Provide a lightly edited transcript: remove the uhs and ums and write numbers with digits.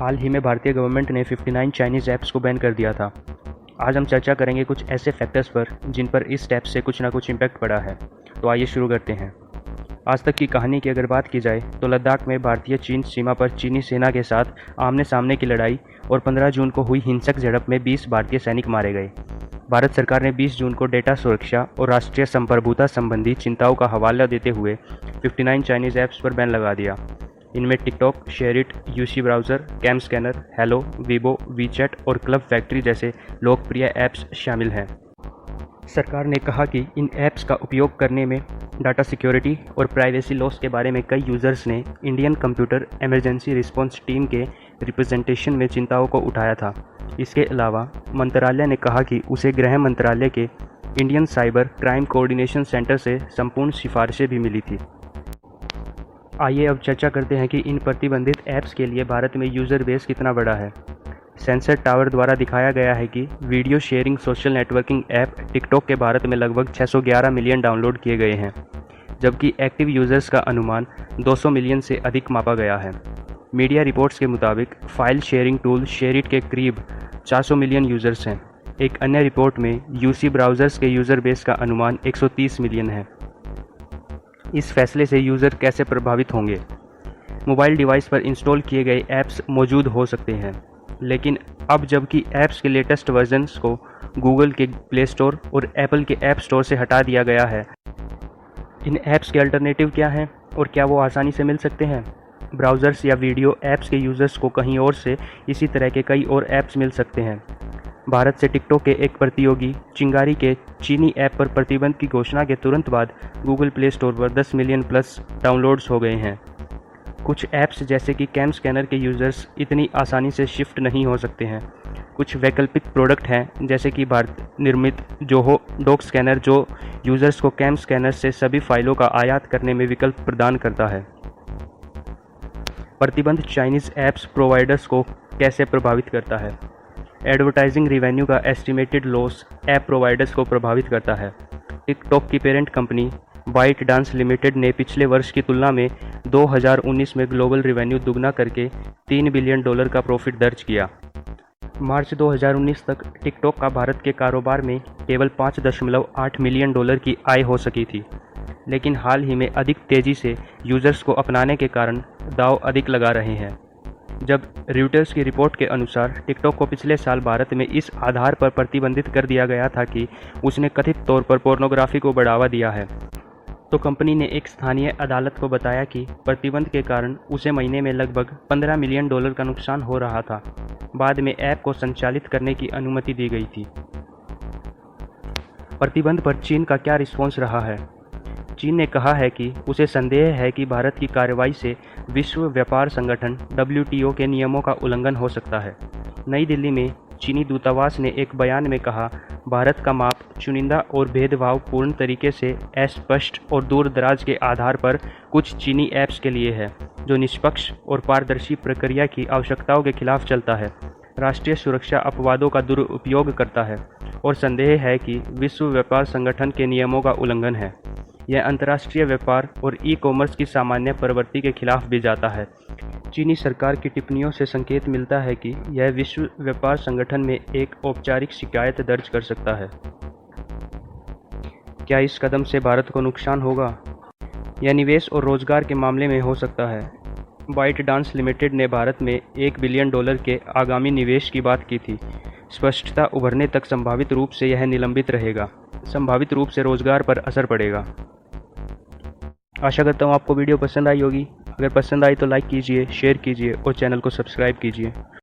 हाल ही में भारतीय गवर्नमेंट ने 59 चाइनीज़ ऐप्स को बैन कर दिया था। आज हम चर्चा करेंगे कुछ ऐसे फैक्टर्स पर जिन पर इस ऐप से कुछ ना कुछ इम्पैक्ट पड़ा है। तो आइए शुरू करते हैं। आज तक की कहानी की अगर बात की जाए तो लद्दाख में भारतीय चीन सीमा पर चीनी सेना के साथ आमने सामने की लड़ाई और 15 जून को हुई हिंसक झड़प में 20 भारतीय सैनिक मारे गए। भारत सरकार ने 20 जून को डेटा सुरक्षा और राष्ट्रीय संप्रभुता संबंधी चिंताओं का हवाला देते हुए 59 चाइनीज़ ऐप्स पर बैन लगा दिया। इनमें TikTok, SHAREit, UC browser, CamScanner, Helo, Weibo, WeChat और क्लब फैक्ट्री जैसे लोकप्रिय ऐप्स शामिल हैं। सरकार ने कहा कि इन ऐप्स का उपयोग करने में डाटा सिक्योरिटी और प्राइवेसी लॉस के बारे में कई यूज़र्स ने Indian computer emergency response team के रिप्रेजेंटेशन में चिंताओं को उठाया था। इसके अलावा मंत्रालय ने कहा कि उसे गृह मंत्रालय के Indian cyber crime coordination centre से संपूर्ण सिफारिशें भी मिली थी। आइए अब चर्चा करते हैं कि इन प्रतिबंधित ऐप्स के लिए भारत में यूज़र बेस कितना बड़ा है। सेंसर टावर द्वारा दिखाया गया है कि video sharing social networking app TikTok के भारत में लगभग 611 मिलियन डाउनलोड किए गए हैं, जबकि एक्टिव यूज़र्स का अनुमान 200 मिलियन से अधिक मापा गया है। मीडिया रिपोर्ट्स के मुताबिक फाइल शेयरिंग टूल शेयरिट के करीब 400 मिलियन यूज़र्स हैं। एक अन्य रिपोर्ट में यूसी ब्राउज़र्स के यूज़र बेस का अनुमान 130 मिलियन है। इस फैसले से यूज़र कैसे प्रभावित होंगे? मोबाइल डिवाइस पर इंस्टॉल किए गए ऐप्स मौजूद हो सकते हैं, लेकिन अब जबकि ऐप्स के लेटेस्ट वर्जन्स को गूगल के प्ले स्टोर और एप्पल के ऐप स्टोर से हटा दिया गया है, इन ऐप्स के अल्टरनेटिव क्या हैं और क्या वो आसानी से मिल सकते हैं? ब्राउज़र्स या वीडियो ऐप्स के यूज़र्स को कहीं और से इसी तरह के कई और ऐप्स मिल सकते हैं। भारत से टिकटॉक के एक प्रतियोगी चिंगारी के चीनी ऐप पर प्रतिबंध की घोषणा के तुरंत बाद गूगल प्ले स्टोर पर 10 मिलियन प्लस डाउनलोड्स हो गए हैं। कुछ ऐप्स जैसे कि कैम स्कैनर के यूज़र्स इतनी आसानी से शिफ्ट नहीं हो सकते हैं। कुछ वैकल्पिक प्रोडक्ट हैं जैसे कि भारत निर्मित जोहो डॉक स्कैनर, जो यूज़र्स को कैम स्कैनर से सभी फाइलों का आयात करने में विकल्प प्रदान करता है। प्रतिबंध चाइनीज़ ऐप्स प्रोवाइडर्स को कैसे प्रभावित करता है? एडवर्टाइजिंग रिवेन्यू का एस्टिमेटेड लॉस ऐप प्रोवाइडर्स को प्रभावित करता है। टिकटॉक की parent company ByteDance limited ने पिछले वर्ष की तुलना में 2019 में ग्लोबल रिवेन्यू दुगना करके $3 बिलियन का प्रॉफिट दर्ज किया। मार्च 2019 तक टिकटॉक का भारत के कारोबार में केवल $5.8 मिलियन की आय हो सकी थी, लेकिन हाल ही में अधिक तेज़ी से यूज़र्स को अपनाने के कारण दांव अधिक लगा रहे हैं। जब रॉयटर्स की रिपोर्ट के अनुसार टिकटॉक को पिछले साल भारत में इस आधार पर प्रतिबंधित कर दिया गया था कि उसने कथित तौर पर पोर्नोग्राफी को बढ़ावा दिया है, तो कंपनी ने एक स्थानीय अदालत को बताया कि प्रतिबंध के कारण उसे महीने में लगभग $15 मिलियन का नुकसान हो रहा था। बाद में ऐप को संचालित करने की अनुमति दी गई थी। प्रतिबंध पर चीन का क्या रिस्पॉन्स रहा है? चीन ने कहा है कि उसे संदेह है कि भारत की कार्रवाई से विश्व व्यापार संगठन WTO के नियमों का उल्लंघन हो सकता है। नई दिल्ली में चीनी दूतावास ने एक बयान में कहा, भारत का माप चुनिंदा और भेदभावपूर्ण तरीके से अस्पष्ट और दूरदराज के आधार पर कुछ चीनी ऐप्स के लिए है, जो निष्पक्ष और पारदर्शी प्रक्रिया की आवश्यकताओं के खिलाफ चलता है, राष्ट्रीय सुरक्षा अपवादों का दुरुपयोग करता है और संदेह है कि विश्व व्यापार संगठन के नियमों का उल्लंघन है। यह अंतर्राष्ट्रीय व्यापार और ई-कॉमर्स की सामान्य प्रवृत्ति के खिलाफ भी जाता है। चीनी सरकार की टिप्पणियों से संकेत मिलता है कि यह विश्व व्यापार संगठन में एक औपचारिक शिकायत दर्ज कर सकता है। क्या इस कदम से भारत को नुकसान होगा? यह निवेश और रोजगार के मामले में हो सकता है। बाइट डांस लिमिटेड ने भारत में $1 बिलियन के आगामी निवेश की बात की थी। स्पष्टता उभरने तक संभावित रूप से यह निलंबित रहेगा। संभावित रूप से रोजगार पर असर पड़ेगा। आशा करता हूँ आपको वीडियो पसंद आई होगी। अगर पसंद आई तो लाइक कीजिए, शेयर कीजिए और चैनल को सब्सक्राइब कीजिए।